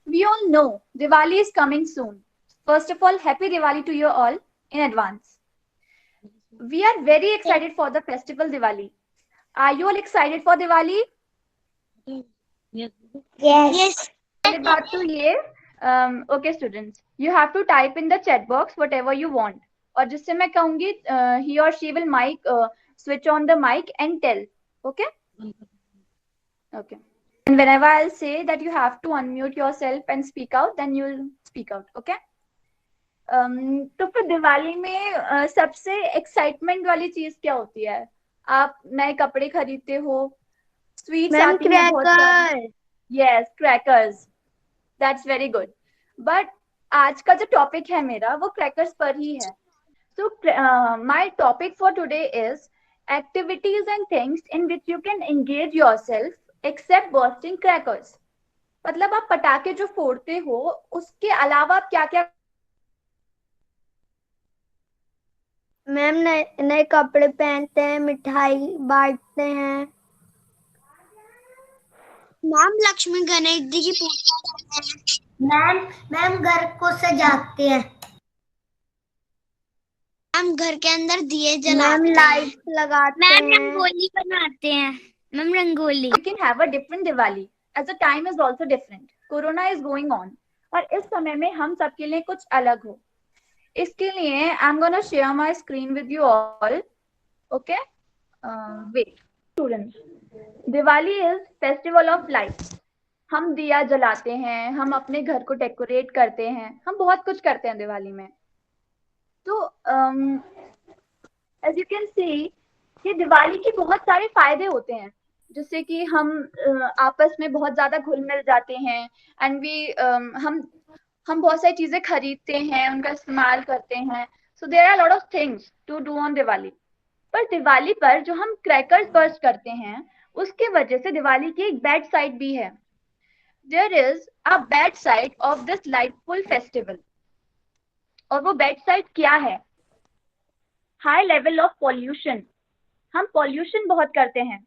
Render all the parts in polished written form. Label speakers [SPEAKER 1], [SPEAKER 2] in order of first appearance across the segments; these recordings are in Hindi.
[SPEAKER 1] We all know Diwali is coming soon. First of all, happy Diwali to you all in advance. We are very excited for the festival Diwali. Are you all excited for Diwali?
[SPEAKER 2] Yes.
[SPEAKER 1] पहले बात तो ये okay students, you have to type in the chat box whatever you want. और जिससे मैं कहूंगी he or she will switch on the mic and tell. Okay? Okay. And whenever I'll say that you have to unmute yourself and speak out, then you'll speak out. Okay? तो फिर दिवाली में सबसे एक्साइटमेंट वाली चीज क्या होती है? आप नए कपड़े खरीदते हो, स्वीट्स
[SPEAKER 2] मैम
[SPEAKER 1] आती हैं बहुत सारी.
[SPEAKER 2] Cracker.
[SPEAKER 1] Yes, crackers. That's very good. But आज का जो टॉपिक है मेरा वो क्रैकर्स पर ही है. So my topic for today is activities and things in which you can engage yourself except bursting crackers. मतलब आप पटाखे जो फोड़ते हो उसके अलावा आप क्या क्या.
[SPEAKER 2] मैम नए नए कपड़े पहनते हैं, मिठाई बांटते हैं।
[SPEAKER 3] मैम लक्ष्मी गणेश जी की पूजा करते हैं।
[SPEAKER 2] मैम घर को सजाते हैं।
[SPEAKER 3] मैम घर के अंदर दिए
[SPEAKER 2] मैम
[SPEAKER 3] जलाते हैं।
[SPEAKER 2] लाइट लगाते हैं।
[SPEAKER 3] मैम रंगोली बनाते हैं। Ma'am rangoli.
[SPEAKER 1] We can have a different Diwali as the time is also different. Corona is going on और इस समय में हम सबके लिए कुछ अलग हो. इसके लिए I'm gonna share my screen with you all. Okay? Wait, students. Diwali is festival of lights. हम दिया जलाते हैं, हम अपने घर को डेकोरेट करते हैं, हम बहुत कुछ करते हैं दिवाली में. तो एज यू कैन सी कि दिवाली के बहुत सारे फायदे होते हैं, जिससे कि हम आपस में बहुत ज्यादा घुल मिल जाते हैं. एंड हम बहुत सारी चीजें खरीदते हैं, उनका इस्तेमाल करते हैं. So there are lot of things to do on Diwali. पर दिवाली पर जो हम क्रैकर्स बर्स्ट करते हैं उसके वजह से दिवाली की एक बैड साइड भी है. There is a bad side of this lightful festival. और वो बैड साइड क्या है? High level of pollution. हम पॉल्यूशन बहुत करते हैं.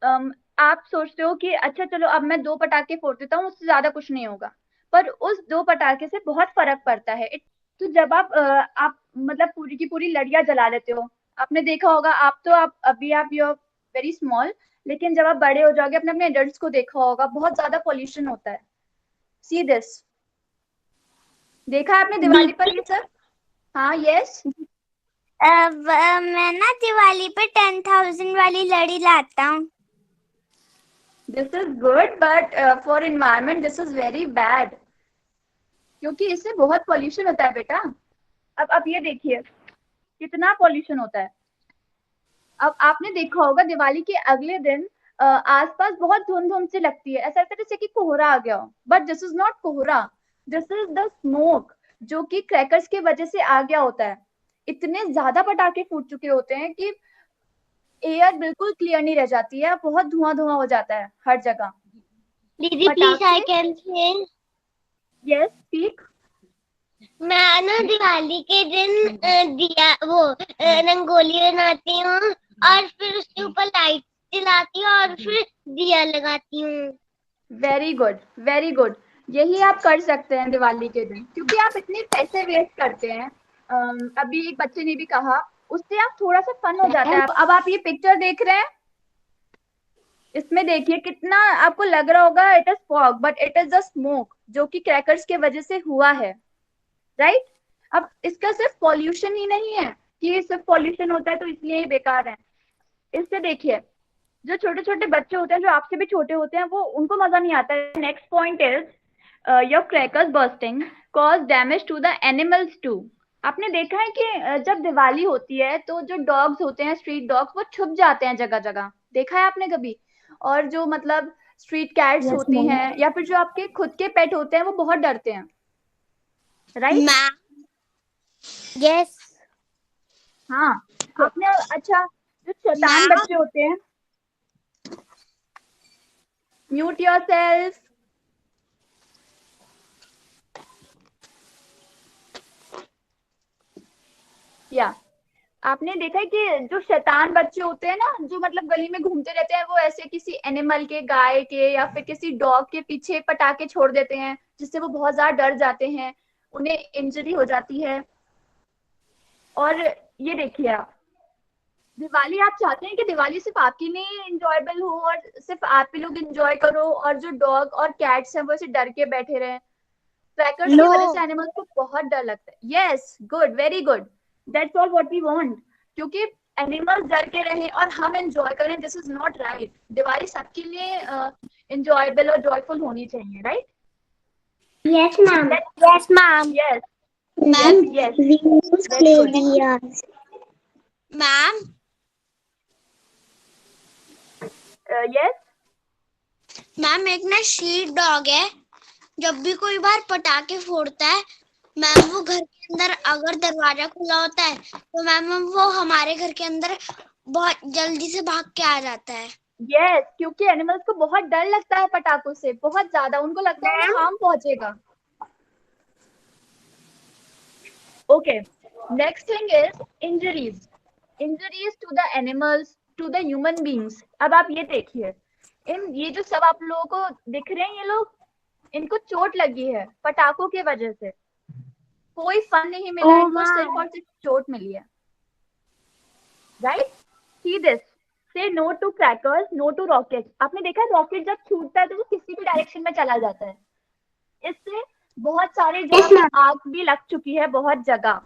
[SPEAKER 1] आप सोचते हो कि अच्छा चलो अब मैं 2 पटाखे फोड़ देता हूँ, उससे ज्यादा कुछ नहीं होगा, पर उस 2 पटाखे से बहुत फर्क पड़ता है. तो जब आप मतलब पूरी की पूरी लड़ियां जला देते हो, आपने देखा होगा. आप अभी आप यू आर वेरी स्मॉल, लेकिन जब आप बड़े हो जाओगे अपने अपने एडल्ट्स को देखा होगा, बहुत ज्यादा पॉल्यूशन होता है. See this. देखा है आपने दिवाली पर ये सब? हाँ, यस.
[SPEAKER 3] मैं ना दिवाली पे 10,000 वाली लड़ी लाता हूँ.
[SPEAKER 1] This is good but for environment this is very bad, क्योंकि इससे बहुत पॉल्यूशन होता है बेटा. अब ये देखिए कितना पॉल्यूशन होता है. अब आपने देखा होगा दिवाली के अगले दिन आसपास बहुत धुंध से लगती है, ऐसा लगता है जैसे कि कोहरा आ गया हो. बट दिस इज नॉट कोहरा, दिस इज द स्मोक जो कि क्रैकर्स की वजह से आ गया होता है. इतने ज्यादा पटाखे फूट चुके होते हैं कि एयर बिल्कुल क्लियर नहीं रह जाती है, बहुत धुआं धुआं हो जाता है हर जगह.
[SPEAKER 3] दीदी please I can say.
[SPEAKER 1] Yes, speak.
[SPEAKER 3] मैं ना दिवाली के दिन दिया वो रंगोली बनाती हूँ और फिर उसके ऊपर लाइट जलाती हूँ और फिर दिया लगाती हूँ.
[SPEAKER 1] Very good, very good. यही आप कर सकते हैं दिवाली के दिन, क्योंकि आप इतने पैसे वेस्ट करते हैं. अभी एक बच्चे ने भी कहा, उससे आप थोड़ा सा फन हो जाता है. अब आप ये पिक्चर देख रहे हैं, इसमें देखिए कितना आपको लग रहा होगा it is fog, but it is the smoke जो कि क्रैकर्स के वजह से हुआ है. राइट? अब इसका सिर्फ पॉल्यूशन ही नहीं है कि सिर्फ पॉल्यूशन होता है तो इसलिए बेकार है. इससे देखिए जो छोटे छोटे बच्चे होते हैं, जो आपसे भी छोटे होते हैं, वो उनको मजा नहीं आता है. Next point is your crackers bursting cause damage to the animals too. आपने देखा है कि जब दिवाली होती है तो जो डॉग्स होते हैं, स्ट्रीट डॉग्स, वो छुप जाते हैं जगह जगह. देखा है आपने कभी? और जो मतलब स्ट्रीट कैट्स होती हैं या फिर जो आपके खुद के पेट होते हैं, वो बहुत डरते हैं. राइट?
[SPEAKER 3] यस.
[SPEAKER 1] हाँ. आपने अच्छा जो शैतान बच्चे होते हैं, म्यूट योरसेल्फ. या आपने देखा है कि जो शैतान बच्चे होते हैं ना, जो मतलब गली में घूमते रहते हैं, वो ऐसे किसी एनिमल के, गाय के या फिर किसी डॉग के पीछे पटाखे छोड़ देते हैं, जिससे वो बहुत ज्यादा डर जाते हैं, उन्हें इंजरी हो जाती है। और ये देखिए आप, दिवाली आप चाहते हैं कि दिवाली सिर्फ आपकी नहीं इंजॉयबल हो और सिर्फ आप ही लोग इंजॉय करो और जो डॉग और कैट्स हैं वो ऐसे डर के बैठे रहे। क्रैकर्स की वजह से एनिमल्स को बहुत डर लगता है। Yes, good, very good, that's all what we want. क्योंकि एनिमल्स डर के रहे और हम एंजॉय करें, this is not right. Diwali सबके लिए एंजॉयबल और जॉयफुल होनी चाहिए, right?
[SPEAKER 2] Yes, ma'am. Yes, ma'am.
[SPEAKER 1] Yes,
[SPEAKER 3] ma'am
[SPEAKER 1] yes,
[SPEAKER 2] We use
[SPEAKER 1] very
[SPEAKER 2] clay
[SPEAKER 1] good.
[SPEAKER 2] diyas.
[SPEAKER 3] Ma'am
[SPEAKER 1] yes,
[SPEAKER 3] ma'am एक ना शीट डॉग है, जब भी कोई बार पटाखे फोड़ता है मैम, वो घर के अंदर अगर दरवाजा खुला होता है तो मैम वो हमारे घर के अंदर बहुत जल्दी से भाग के आ जाता है।
[SPEAKER 1] यस, क्योंकि एनिमल्स को बहुत डर लगता है पटाखों से, बहुत ज्यादा। उनको लगता है उन्हें हार्म पहुंचेगा। Okay, next thing is injuries. Injuries to the animals, to the human beings. अब आप ये देखिए, ये जो सब आप लोगों को दिख रहे हैं, ये लोग, इनको चोट लगी है पटाखों की वजह से। कोई फन नहीं मिला
[SPEAKER 2] Oh,
[SPEAKER 1] इनको, सिर्फ और सिर्फ चोट मिली है, right? See this, say no to crackers, no to rocket. आपने देखा है रॉकेट जब छूटता है तो वो किसी भी डायरेक्शन में चला जाता है। इससे बहुत सारे जगह पे आग भी लग चुकी है, बहुत जगह।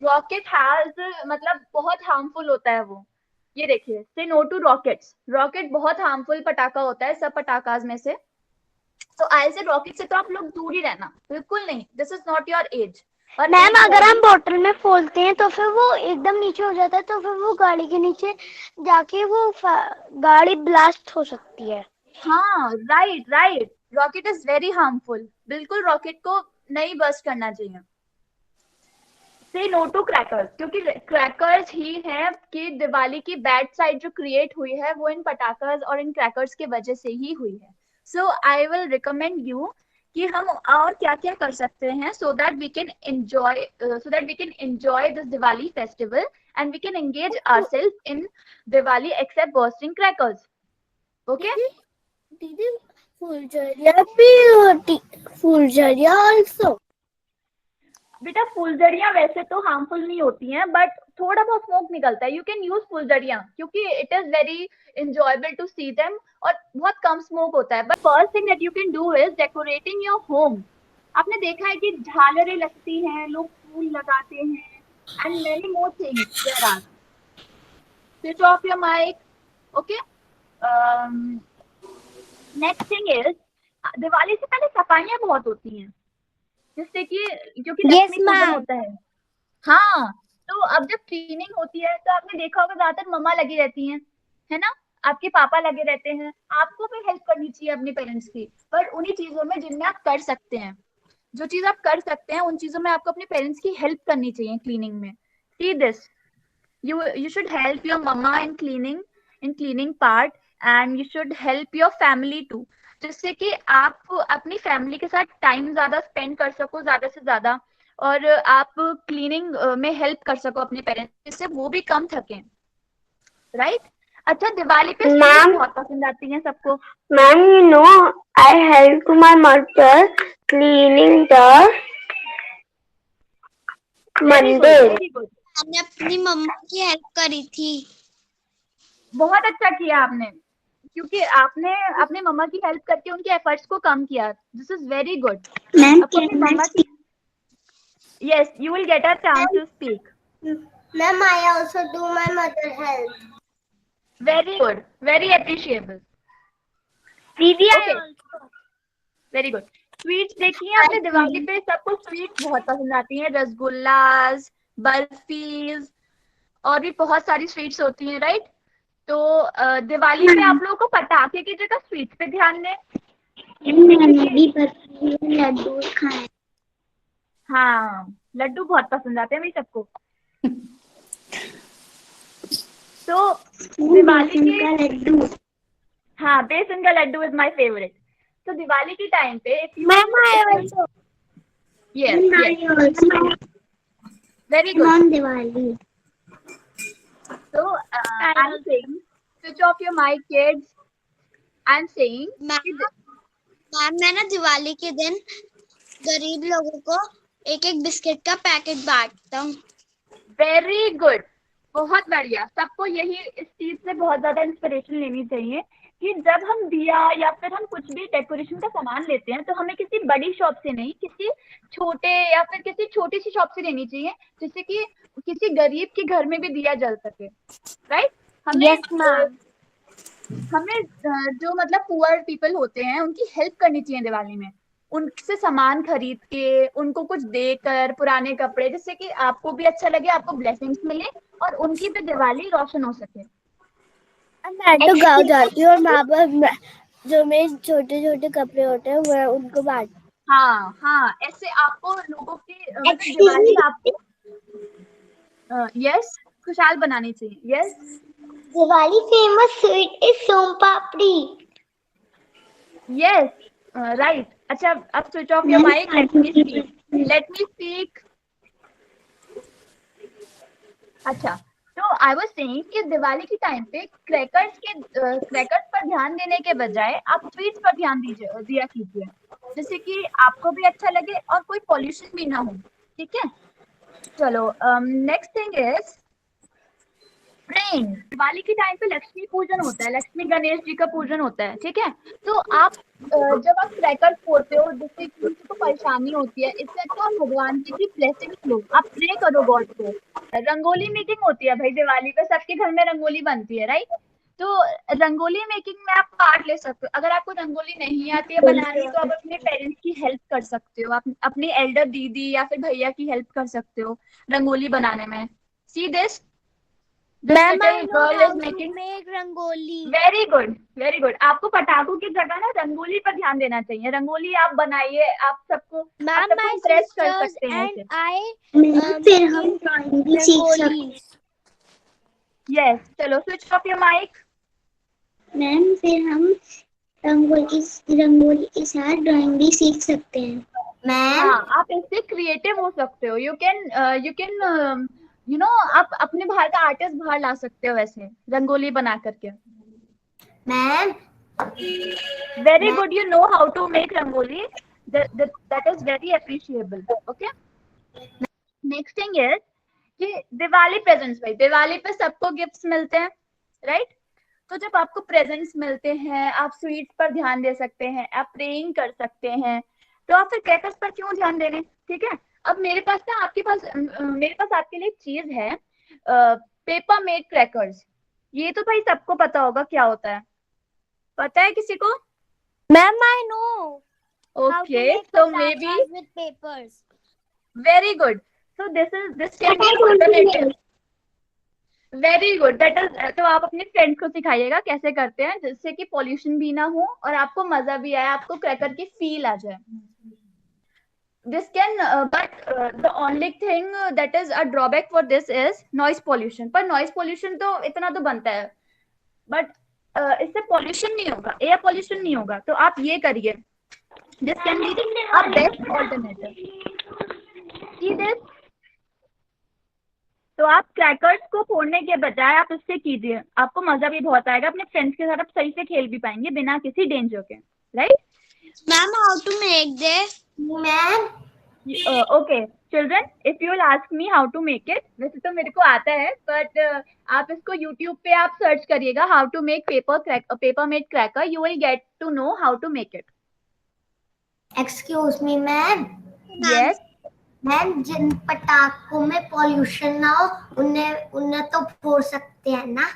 [SPEAKER 1] रॉकेट हैज मतलब बहुत हार्मफुल होता है वो। ये देखिए, से नो टू रॉकेट्स। रॉकेट बहुत हार्मफुल पटाखा होता है सब पटाखास में से। तो आई से रॉकेट से तो आप लोग दूर ही रहना, बिल्कुल नहीं। This is not your age. और
[SPEAKER 2] मैम अगर हम बोतल में फोड़ते हैं तो फिर वो एकदम नीचे हो जाता है, तो फिर वो गाड़ी के नीचे जाके वो गाड़ी ब्लास्ट हो सकती है।
[SPEAKER 1] हाँ, right, right, rocket is very harmful. बिल्कुल रॉकेट को नहीं बर्स्ट करना चाहिए। से नो टू क्रैकर्स, क्योंकि क्रैकर्स ही है कि दिवाली की बैड साइड जो क्रिएट हुई है वो इन पटाखas और इन क्रैकर्स की वजह से ही हुई है। सो आई विल रिकमेंड यू कि हम और क्या क्या कर सकते हैं so that we can enjoy this Diwali festival and we can engage ourselves in Diwali except bursting crackers. Okay?
[SPEAKER 2] दीदी फुलझड़िया भी होती, फुलझड़िया also.
[SPEAKER 1] बेटा फुलझड़ियां वैसे तो हार्मफुल नहीं होती हैं, बट थोड़ा बहुत स्मोक निकलता है। यू कैन यूज फुलझड़ियां क्योंकि it is very enjoyable to see them और बहुत कम स्मोक होता है। But first thing that you can do is decorating your home. आपने देखा है कि झालरें लगती हैं, लोग फूल लगाते हैं, and many more things there are. Switch off your mic. Okay, next thing is, Diwali से पहले सफाइयां बहुत होती हैं, जिससे कि क्योंकि लक्ष्मी पूजन होता है। हाँ, तो अब जब क्लीनिंग होती है तो आपने देखा होगा ज्यादातर मम्मा लगी रहती हैं, है ना? आपके पापा लगे रहते हैं। आपको भी हेल्प करनी चाहिए अपने पेरेंट्स की, पर उन्हीं चीजों में जिनमें आप कर सकते हैं। जो चीज आप कर सकते हैं उन चीजों में आपको अपने पेरेंट्स की हेल्प करनी चाहिए क्लीनिंग में। See this, you should help your mama in cleaning part, and you should help your family too, जिससे कि आप अपनी फैमिली के साथ टाइम ज्यादा स्पेंड कर सको, ज्यादा से ज्यादा, और आप क्लीनिंग में हेल्प कर सको अपने पेरेंट्स, जिससे वो भी कम थके, राइट? अच्छा, दिवाली पे स्वीट्स बहुत पसंद आती हैं सबको।
[SPEAKER 2] Ma'am, you know, I helped my mother cleaning the मंदिर।
[SPEAKER 1] वेरी गुड,
[SPEAKER 3] हमने अपनी मम्मा की हेल्प करी थी।
[SPEAKER 1] बहुत अच्छा किया आपने, क्योंकि आपने अपने मम्मा की हेल्प करके उनके एफर्ट्स को कम किया। This is very good.
[SPEAKER 2] Ma'am
[SPEAKER 1] अपनी मम्मा की, yes, you will get a chance to speak.
[SPEAKER 2] Ma'am, I also do my mother help.
[SPEAKER 1] Very good, very appreciable.
[SPEAKER 2] दीदी
[SPEAKER 1] Okay, very good. स्वीट्स देखिए आपने, दिवाली पे सबको स्वीट्स बहुत पसंद आती हैं, रसगुल्लास, बर्फीज, और भी बहुत सारी स्वीट्स होती हैं, राइट? तो दिवाली पे आप लोगों को पटाखे की जगह स्वीट्स पे ध्यान दें।
[SPEAKER 2] मैंने भी बर्फी लड्डू खाए।
[SPEAKER 1] हाँ, लड्डू बहुत पसंद आते हैं भाई सबको। तो दिवाली के
[SPEAKER 2] लड्डू,
[SPEAKER 1] हाँ, बेसन का लड्डू इज माय फेवरेट। तो दिवाली के टाइम पे if you
[SPEAKER 2] ma'am I also,
[SPEAKER 1] yes, very good,
[SPEAKER 2] on Diwali.
[SPEAKER 1] So I'm saying, switch off your mic, kids. I'm saying
[SPEAKER 3] ma'am मैं ना दिवाली के दिन गरीब लोगों को एक एक बिस्किट का पैकेट बांटता हूँ।
[SPEAKER 1] वेरी गुड, बहुत बढ़िया। सबको यही इस चीज से बहुत ज्यादा इंस्पिरेशन लेनी चाहिए कि जब हम दिया या फिर हम कुछ भी डेकोरेशन का सामान लेते हैं तो हमें किसी बड़ी शॉप से नहीं, किसी छोटे या फिर किसी छोटी सी शॉप से लेनी चाहिए, जिससे कि किसी गरीब के घर में भी दिया जल सके, राइट? हमें जो मतलब पुअर पीपल होते हैं उनकी हेल्प करनी चाहिए दिवाली में, उनसे सामान खरीद के, उनको कुछ देकर, पुराने कपड़े, जिससे कि आपको भी अच्छा लगे, आपको ब्लेसिंग्स मिले और उनकी भी दिवाली रोशन हो सके।
[SPEAKER 2] मैं तो गाँव जाती हूँ और वहाँ पर जो मेरे छोटे छोटे कपड़े होते हैं वो उनको बांट।
[SPEAKER 1] हाँ हाँ, ऐसे आपको लोगों की मतलब दिवाली आपको यस खुशहाल बनानी चाहिए। Yes,
[SPEAKER 2] Diwali famous sweet is soan papdi.
[SPEAKER 1] Yes, right. अच्छा, अब switch off your mic, let me speak. अच्छा, तो आई वाज सेइंग कि दिवाली के टाइम पे क्रैकर्स पर ध्यान देने के बजाय आप स्वीट्स पर ध्यान दिया कीजिए, जिससे कि आपको भी अच्छा लगे और कोई पॉल्यूशन भी ना हो, ठीक है? चलो, next thing is praying. Diwali के टाइम पे लक्ष्मी पूजन होता है, लक्ष्मी गणेश जी का पूजन होता है, ठीक है? तो आप जब आप क्रैकर्स फोड़ते हो जिससे किसी को परेशानी होती है, इससे अच्छा आप भगवान जी की ब्लेसिंग्स लो, आप प्रे करो गॉड को। रंगोली मेकिंग होती है भाई दिवाली पे, सबके घर में रंगोली बनती है, राइट? तो रंगोली मेकिंग में आप पार्ट ले सकते हो। अगर आपको रंगोली नहीं आती है बनानी तो आप अपने पेरेंट्स की हेल्प कर सकते हो, आप अपने एल्डर दीदी या फिर भैया की हेल्प कर सकते हो रंगोली बनाने में। See this, girl is making
[SPEAKER 2] rangoli.
[SPEAKER 1] Very good, very good. आपको पटाखों की जगह ना रंगोली पर ध्यान देना चाहिए। रंगोली आप बनाइए, आप सबको इम्प्रेस कर सकते हैं ऐसे।
[SPEAKER 2] फिर हम ड्राइंग भी सीख सकते।
[SPEAKER 1] यस, चलो switch off your mic.
[SPEAKER 2] Ma'am फिर हम रंगोली के साथ ड्राइंग भी सीख सकते हैं।
[SPEAKER 1] हाँ, आप इससे क्रिएटिव हो सकते हो। यू कैन यू नो, आप अपने बाहर का आर्टिस्ट बाहर ला सकते हो ऐसे रंगोली बना करके।
[SPEAKER 2] Ma'am
[SPEAKER 1] very good, you know how to make rangoli. That is very appreciable. Okay. Next thing is कि दिवाली प्रेजेंट्स। भाई दिवाली पे सबको गिफ्ट्स मिलते हैं, राइट? तो जब आपको प्रेजेंट्स मिलते हैं, आप स्वीट्स पर ध्यान दे सकते हैं, आप प्रेइंग कर सकते हैं, तो आप फिर क्रैकर्स पर क्यों ध्यान दे रहे हैं? ठीक है, अब मेरे पास आपके लिए एक चीज है, पेपर मेड क्रैकर्स। ये तो भाई सबको पता होगा क्या होता है, पता है किसी को?
[SPEAKER 2] Ma'am I know.
[SPEAKER 1] Okay, so maybe
[SPEAKER 2] with papers.
[SPEAKER 1] very good. So this can be alternative. Very good. That is, तो आप अपने फ्रेंड्स को सिखाइएगा कैसे करते हैं, जिससे कि पॉल्यूशन भी ना हो और आपको मजा भी आए, आपको क्रैकर की फील आ जाए। This can but the only thing that is a drawback for this is noise pollution। पर noise pollution तो इतना तो बनता है, बट इससे पॉल्यूशन नहीं होगा, एयर पॉल्यूशन नहीं होगा। तो आप ये करिए, this can be a best alternative। See this? तो आप क्रैकर्स को फोड़ने के बजाय आप इससे कीजिए, आपको मजा भी बहुत आएगा, अपने फ्रेंड्स के साथ आप सही से खेल भी पाएंगे बिना किसी डेंजर के, right?
[SPEAKER 3] Ma'am how to make this?
[SPEAKER 2] Ma'am
[SPEAKER 1] okay children, if you will ask me how to make it, वैसे तो मेरे को आता है, बट आप इसको यूट्यूब पे आप सर्च करिएगा how to make paper made cracker, you will get to know how to make it.
[SPEAKER 2] Excuse me ma'am.
[SPEAKER 1] Yes
[SPEAKER 2] ma'am, जिन पटाखों में पॉल्यूशन ना हो उन्हें तो फोड़ सकते हैं ना?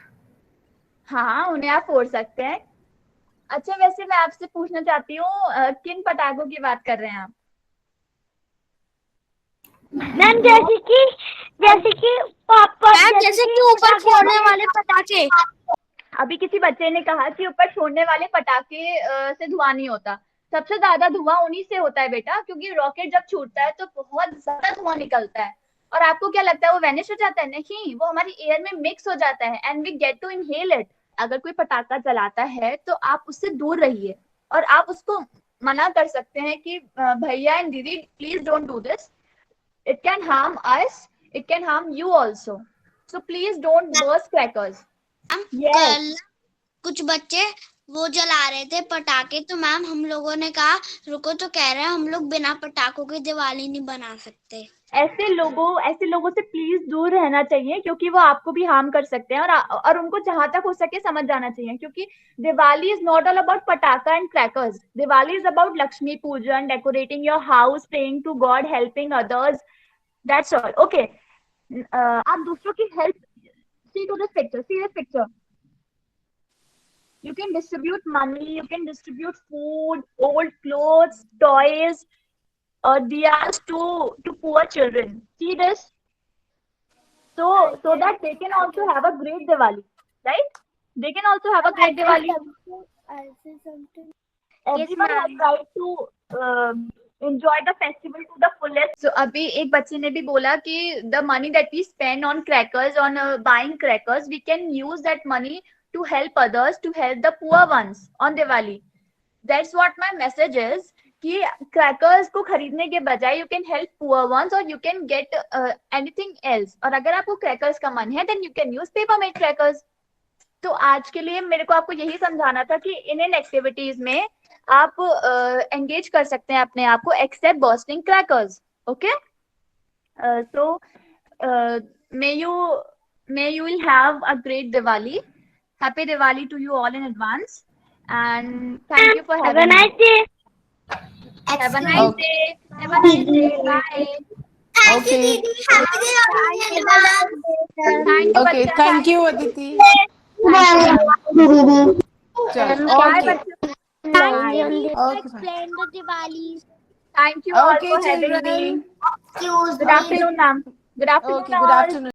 [SPEAKER 1] हाँ, उन्हें आप फोड़ सकते हैं। अच्छा, वैसे मैं आपसे पूछना चाहती हूँ किन पटाखों की बात कर रहे हैं आप?
[SPEAKER 2] मैम जैसे कि पापा,
[SPEAKER 3] जैसे कि ऊपर फोड़ने वाले पटाखे।
[SPEAKER 1] अभी किसी बच्चे ने कहा कि ऊपर छोड़ने वाले पटाखे से धुआं नहीं होता। सबसे ज्यादा धुआं उन्हीं से होता है बेटा, क्योंकि रॉकेट जब छूटता है तो बहुत ज्यादा धुआं निकलता है। और आपको क्या लगता है वो वैनिश हो जाता है? नहीं, वो हमारी एयर में मिक्स हो जाता है and we get to inhale it. अगर कोई पटाखा जलाता है तो आप उससे दूर रहिए और आप उसको मना कर सकते हैं कि भैया एंड दीदी please don't do this, it can harm us, it can harm you also. So please don't burst crackers. Yes.
[SPEAKER 3] कल कुछ बच्चे वो जला रहे थे पटाखे, तो मैम हम लोगों ने कहा रुको, तो कह रहे हैं हम लोग बिना पटाखों की दिवाली नहीं बना सकते।
[SPEAKER 1] ऐसे लोगों से प्लीज दूर रहना चाहिए, क्योंकि वो आपको भी हार्म कर सकते हैं, और उनको जहां तक हो सके समझ जाना चाहिए, क्योंकि Diwali is not all about पटाखा and crackers. Diwali is about Lakshmi पूजन, decorating your house, praying to god, helping others. That's all. Okay, आप दूसरों की help. See to this picture. See this picture. You can distribute money, you can distribute food, old clothes, toys, diyas to poor children. See this? So that they can also have a great Diwali, right? They can also have a great Diwali.
[SPEAKER 2] I'll say something.
[SPEAKER 1] Everyone has right to enjoy the festival to the fullest. So अभी एक बच्चे ने भी बोला कि the money that we spend on crackers, on buying crackers, we can use that money to help others, to help the poor ones on Diwali. That's what my message is. कि क्रैकर्स को खरीदने के बजाय you can help poor ones, और you can get anything else. और अगर आपको क्रैकर्स का मन है then you can use paper made crackers. तो आज के लिए मेरे को आपको यही समझाना था कि इन एक्टिविटीज में आप एंगेज कर सकते हैं अपने आप को, except bursting crackers. Okay, so may you will have a great Diwali. Happy Diwali to you all in advance, and thank you for having
[SPEAKER 2] Have a nice day.
[SPEAKER 1] Have a nice day. Have a nice day. Bye.
[SPEAKER 4] Okay.
[SPEAKER 1] Thank you.
[SPEAKER 4] Okay,
[SPEAKER 1] बच्चा.
[SPEAKER 4] thank you, Aditi. चल,
[SPEAKER 1] Bye,
[SPEAKER 4] okay.
[SPEAKER 1] बच्चा.
[SPEAKER 4] Okay, fine.
[SPEAKER 3] Explain the Diwali.
[SPEAKER 1] Thank you all
[SPEAKER 4] Okay,
[SPEAKER 1] for having
[SPEAKER 4] children.
[SPEAKER 1] me. Good afternoon, ma'am. Good afternoon,
[SPEAKER 4] Okay, good
[SPEAKER 1] all.
[SPEAKER 4] afternoon.